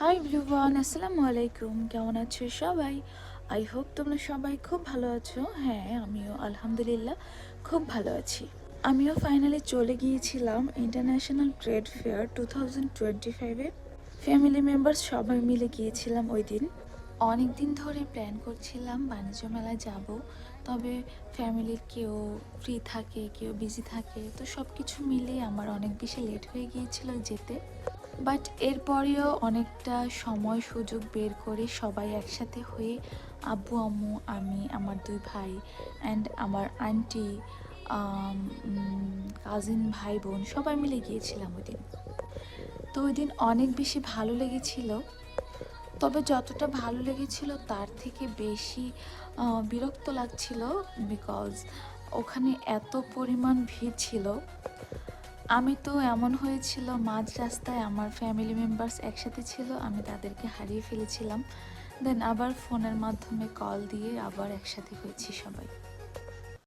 Hi everyone, আসসালামু আলাইকুম। কেমন আছো সবাই? আই হোপ তোমরা সবাই খুব ভালো আছো। হ্যাঁ, আমিও আলহামদুলিল্লাহ খুব ভালো আছি। আমিও ফাইনালি চলে গিয়েছিলাম ইন্টারন্যাশনাল ট্রেড ফেয়ার 2025-এ। ফ্যামিলি মেম্বার্স সবাই মিলে গিয়েছিলাম ওই দিন। অনেক দিন ধরে প্ল্যান করছিলাম বাণিজ্য মেলায় যাব, তবে ফ্যামিলির কেউ ফ্রি থাকে, কেউ বিজি থাকে, তো সব কিছু মিলিয়ে আমার অনেক বেশি লেট হয়ে গিয়েছিল যেতে। বাট এরপরেও অনেকটা সময় সুযোগ বের করে সবাই একসাথে হয়ে আব্বু আম্মু আমি আমার দুই ভাই অ্যান্ড আমার আন্টি কাজিন ভাই বোন সবাই মিলে গিয়েছিলাম ওই দিন। তো ওই দিন অনেক বেশি ভালো লেগেছিল, তবে যতটা ভালো লেগেছিল তার থেকে বেশি বিরক্ত লাগছিল, বিকজ ওখানে এত পরিমাণ ভিড় ছিল। আমি তো এমন হয়েছিল মাঝ রাস্তায় আমার ফ্যামিলি মেম্বার্স একসাথে ছিল, আমি তাদেরকে হারিয়ে ফেলেছিলাম। দেন আবার ফোনের মাধ্যমে কল দিয়ে আবার একসাথে হয়েছি সবাই।